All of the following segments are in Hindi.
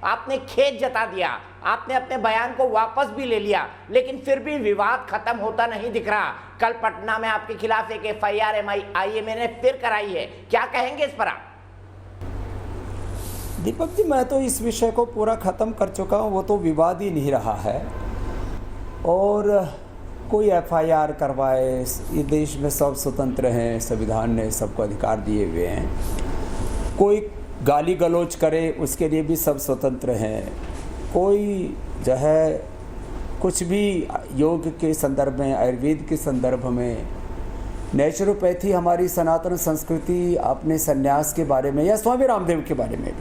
आपने खेद जता दिया, आपने अपने बयान को वापस भी ले लिया, लेकिन फिर भी विवाद खत्म होता नहीं दिख रहा। कल पटना में आपके खिलाफ एक FIR IMA ने फिर कराई है, क्या कहेंगे इस पर आप? दीपक जी, मैं तो इस विषय को पूरा ख़त्म कर चुका हूँ, वो तो विवाद ही नहीं रहा है। और कोई FIR करवाए, ये देश में सब स्वतंत्र हैं, संविधान ने सबको अधिकार दिए हुए हैं। कोई गाली गलौज करे, उसके लिए भी सब स्वतंत्र हैं। कोई जो है कुछ भी योग के संदर्भ में, आयुर्वेद के संदर्भ में, नेचुरोपैथी, हमारी सनातन संस्कृति, अपने संन्यास के बारे में या स्वामी रामदेव के बारे में भी।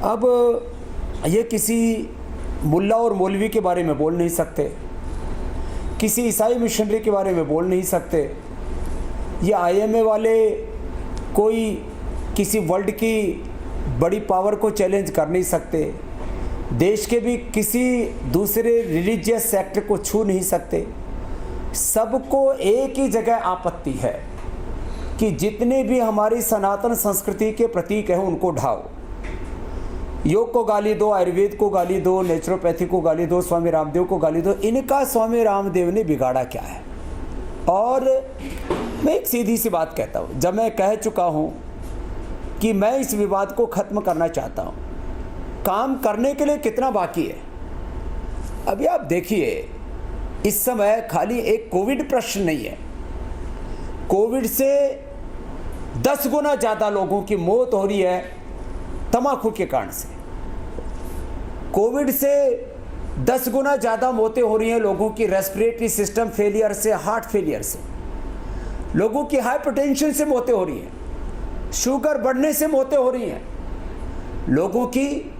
अब ये किसी मुल्ला और मौलवी के बारे में बोल नहीं सकते, किसी ईसाई मिशनरी के बारे में बोल नहीं सकते, ये IMA वाले कोई किसी वर्ल्ड की बड़ी पावर को चैलेंज कर नहीं सकते, देश के भी किसी दूसरे रिलीजियस सेक्टर को छू नहीं सकते। सबको एक ही जगह आपत्ति है कि जितने भी हमारी सनातन संस्कृति के प्रतीक हैं उनको ढाओ। योग को गाली दो, आयुर्वेद को गाली दो, नेचुरोपैथी को गाली दो, स्वामी रामदेव को गाली दो। इनका स्वामी रामदेव ने बिगाड़ा क्या है? और मैं एक सीधी सी बात कहता हूँ, जब मैं कह चुका हूँ कि मैं इस विवाद को ख़त्म करना चाहता हूँ, काम करने के लिए कितना बाकी है? अभी आप देखिए, इस समय खाली एक कोविड प्रश्न नहीं है, कोविड से 10 गुना ज़्यादा लोगों की मौत हो रही है तंबाकू के कारण से। कोविड से 10 गुना ज़्यादा मौतें हो रही हैं लोगों की रेस्पिरेटरी सिस्टम फेलियर से, हार्ट फेलियर से, लोगों की हाइपरटेंशन से मौतें हो रही हैं, शुगर बढ़ने से मौतें हो रही हैं, लोगों की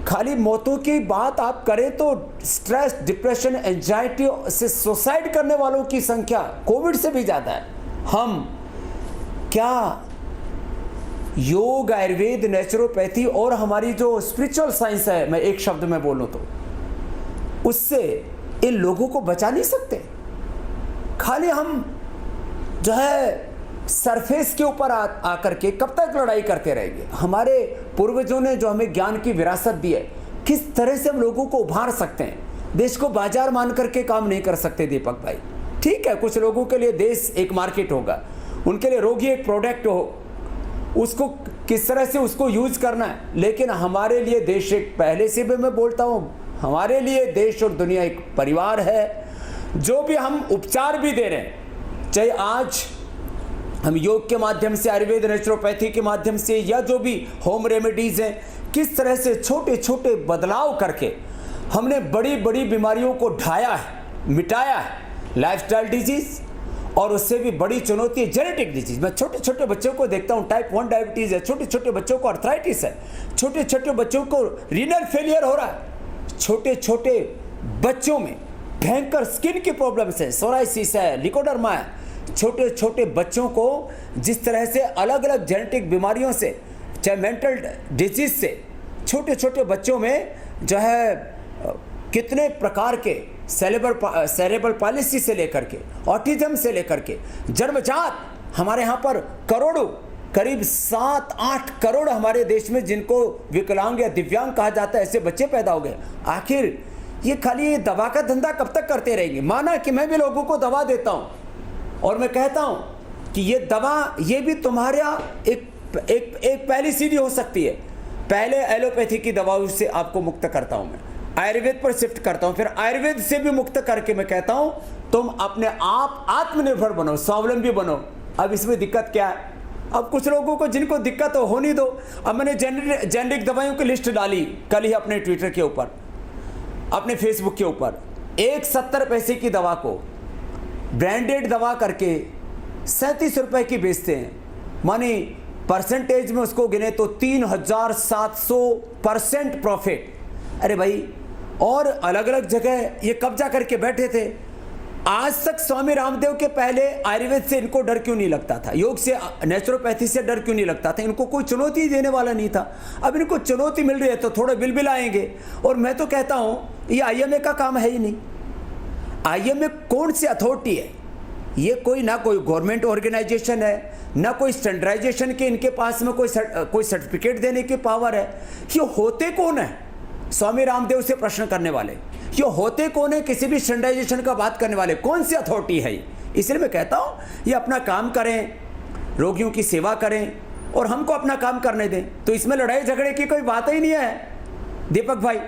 खाली मौतों की बात आप करें तो स्ट्रेस, डिप्रेशन, एंजाइटी से सुसाइड करने वालों की संख्या कोविड से भी ज़्यादा है। हम क्या योग, आयुर्वेद, नेचुरोपैथी और हमारी जो स्पिरिचुअल साइंस है, मैं एक शब्द में बोलूं तो, उससे इन लोगों को बचा नहीं सकते? खाली हम जो है सरफेस के ऊपर आकर के कब तक लड़ाई करते रहेंगे? हमारे पूर्वजों ने जो हमें ज्ञान की विरासत दी है, किस तरह से हम लोगों को उभार सकते हैं? देश को बाजार मान करके काम नहीं कर सकते दीपक भाई। ठीक है, कुछ लोगों के लिए देश एक मार्केट होगा, उनके लिए रोगी एक प्रोडक्ट हो, उसको किस तरह से उसको यूज करना है, लेकिन हमारे लिए देश एक, पहले से भी मैं बोलता हूँ, हमारे लिए देश और दुनिया एक परिवार है। जो भी हम उपचार भी दे रहे हैं, चाहे आज हम योग के माध्यम से, आयुर्वेद, नेचुरोपैथी के माध्यम से, या जो भी होम रेमेडीज हैं, किस तरह से छोटे छोटे बदलाव करके हमने बड़ी बड़ी बीमारियों को ढाया है, मिटाया है। लाइफस्टाइल डिजीज और उससे भी बड़ी चुनौती है जेनेटिक डिजीज। मैं छोटे छोटे बच्चों को देखता हूँ, टाइप 1 डायबिटीज़ है, छोटे छोटे बच्चों को अर्थराइटिस है, छोटे छोटे बच्चों को रीनल फेलियर हो रहा है, छोटे छोटे बच्चों में भयंकर स्किन की प्रॉब्लम्स है, सोराइसिस है, लिकोडर्मा है। छोटे छोटे बच्चों को जिस तरह से अलग अलग जेनेटिक बीमारियों से, चाहे मेंटल डिजीज से, छोटे छोटे बच्चों में जो है कितने प्रकार के सेरेब्रल पॉलिसी से लेकर के, ऑटिज्म से लेकर के, जन्मजात, हमारे यहाँ पर करोड़ों, करीब 7-8 करोड़ हमारे देश में जिनको विकलांग या दिव्यांग कहा जाता है, ऐसे बच्चे पैदा हो गए। आखिर ये खाली दवा का धंधा कब तक करते रहेंगे? माना कि मैं भी लोगों को दवा देता हूँ और मैं कहता हूँ कि ये दवा, ये भी तुम्हारा एक पहली सीढ़ी हो सकती है। पहले एलोपैथी की दवाओं से आपको मुक्त करता हूँ, मैं आयुर्वेद पर शिफ्ट करता हूँ, फिर आयुर्वेद से भी मुक्त करके मैं कहता हूँ तुम अपने आप आत्मनिर्भर बनो, स्वावलंबी बनो। अब इसमें दिक्कत क्या है? अब कुछ लोगों को जिनको दिक्कत हो नहीं दो। अब मैंने जेनेरिक दवाइयों की लिस्ट डाली कल ही अपने ट्विटर के ऊपर, अपने फेसबुक के ऊपर। एक 70 पैसे की दवा को ब्रांडेड दवा करके 37 रुपए की बेचते हैं। मानी परसेंटेज में उसको गिने तो 3700% प्रॉफिट। अरे भाई, और अलग अलग जगह ये कब्जा करके बैठे थे। आज तक स्वामी रामदेव के पहले आयुर्वेद से इनको डर क्यों नहीं लगता था? योग से, नेचुरोपैथी से डर क्यों नहीं लगता था? इनको कोई चुनौती देने वाला नहीं था। अब इनको चुनौती मिल रही है तो थोड़े बिल आएंगे। और मैं तो कहता हूँ ये IMA का काम है ही नहीं। IMA कौन सी अथॉरिटी है ये कोई ना कोई गवर्नमेंट ऑर्गेनाइजेशन है, ना कोई स्टैंडर्डाइजेशन के इनके पास में कोई सर्टिफिकेट देने की पावर है। ये होते कौन है स्वामी रामदेव से प्रश्न करने वाले? ये होते कौन है किसी भी स्टैंडर्डाइजेशन का बात करने वाले? कौन सी अथॉरिटी है? इसलिए मैं कहता हूँ ये अपना काम करें, रोगियों की सेवा करें और हमको अपना काम करने दें। तो इसमें लड़ाई झगड़े की कोई बात ही नहीं है दीपक भाई।